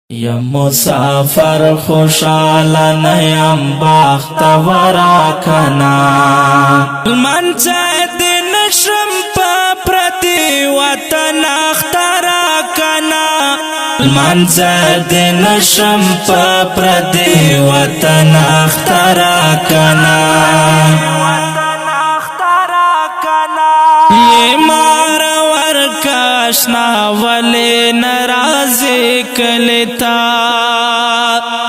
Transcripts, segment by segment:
یم مسافر خوشاله نیم بختورا کنا منځه دې نشم په پردي وطن اخترا کنا منځه دې نشم په پردي وطن اخترا کنا اشنا ولی نرازی کلتا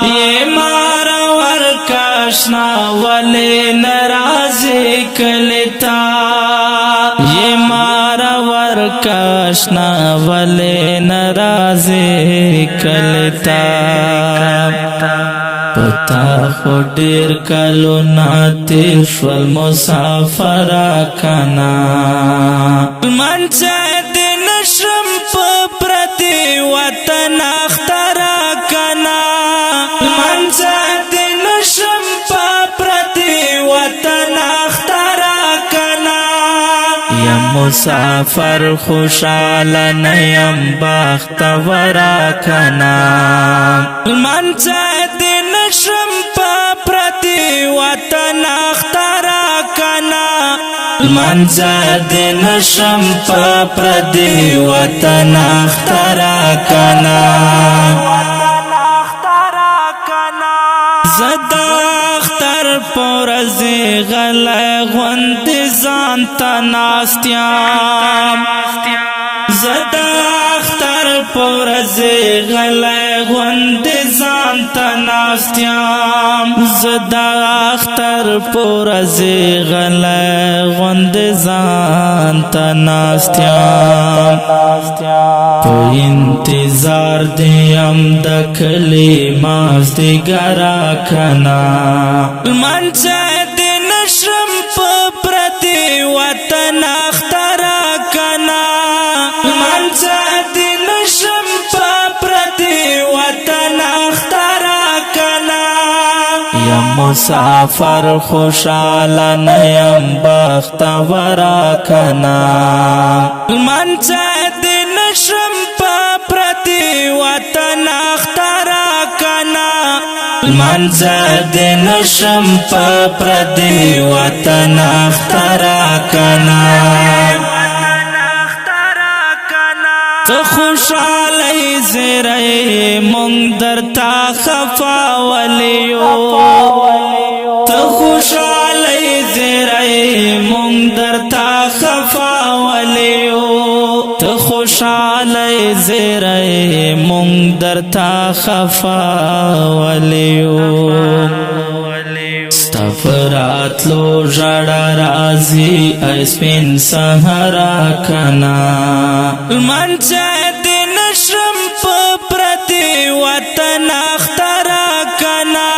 یہ مارا ورکاشنا ولی نرازی کلتا یہ مارا ورکاشنا ولی نرازی کلتا پتا خودیر کلو ناتیر شوال مسافر کنا منچه نشم په پردي وطن اخترا کنا منځه دې نشم په پردي وطن اخترا کنا یم مسافر خوشاله نیم بختورا کنا منځه دې نشم په پردي وطن اخترا کنا منځه دې نشم په پردي وطن اخترا کنا زدا اختر پورزي غلې غوند ځان ته ناستيام زدا اختر پورزي غلې غوند ځان ته ناستيام زدا اختر پورزي غلې غوند ځان ته ناستيام په انتظار دیم د کلی مازدیګرا کنا منځه دې نشم په پردي وطن اخترا کنا منځه دې نشم په پردي وطن اخترا کنا یم مسافر خوشاله نیم بختورا کنا منځه دې نشم په پردي وطن اخترا کنا منځه دې نشم په پردي وطن اخترا کنا ته خوشاله زری مونږ درتا خفا ولیو ته خوشاله زری مونږ درتا خفا ولیو ته خوشاله زری مونږ درتا خفا ولیو استفرات لو جڑا رازی اسپین سہرا کنا منځه دې نشم په پردي وطن اخترا کنا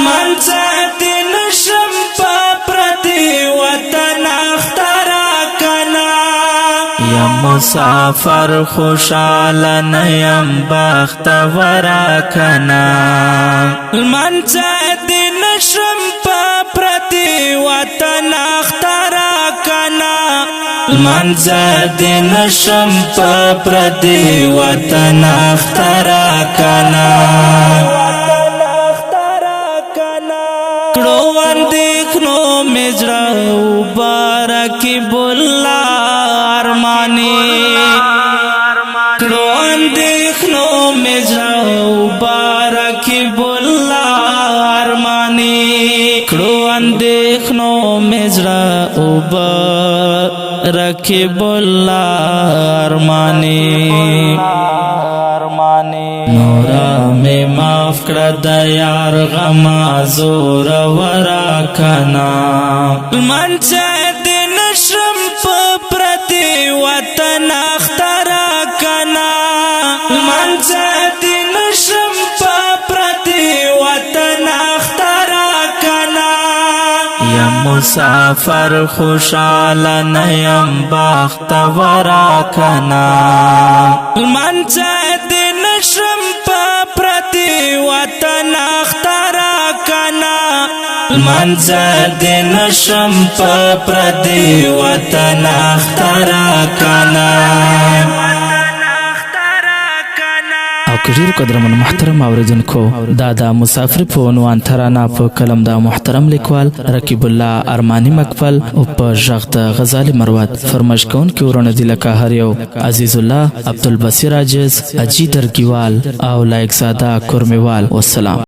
منځه دې نشم په پردي وطن اخترا کنا یم مسافر خوشاله نیم بختورا کنا منځه دې نشم په پردي وطن اخترا کنا منځه دې نشم په پردي وطن اخترا کنا کړو اندېښنو مې زړه وبارکي بولا ارماني کړو اندېښنو مې زړه وبارکي بولا ارماني کړو اندېښنو مې زړه وبارکي بولا ارماني نورا میں معاف کړه د یار غما زور ورا کنا منځه دې نشم په پردي وطن اخترا کنا منځه دې نشم په پردي وطن اخترا کنا یم مسافر خوشاله نیم بختورا کنا منځه دې نشم په پردي وطن اخترا کنا منځه دې نشم په پردي وطن اخترا کنا ډیر قدرمن محترم اوریدونکو دا د مسافر په عنوان ترانه په کلم د محترم لیکوال رقیب الله ارمانی مقبل او په ژغ د غزال مروت فرمایش کوونکي ورونه دي لکه هر یو عزیز الله عبدالبصیر عاجز اجی درگیوال او لایق زاده کورمیوال والسلام.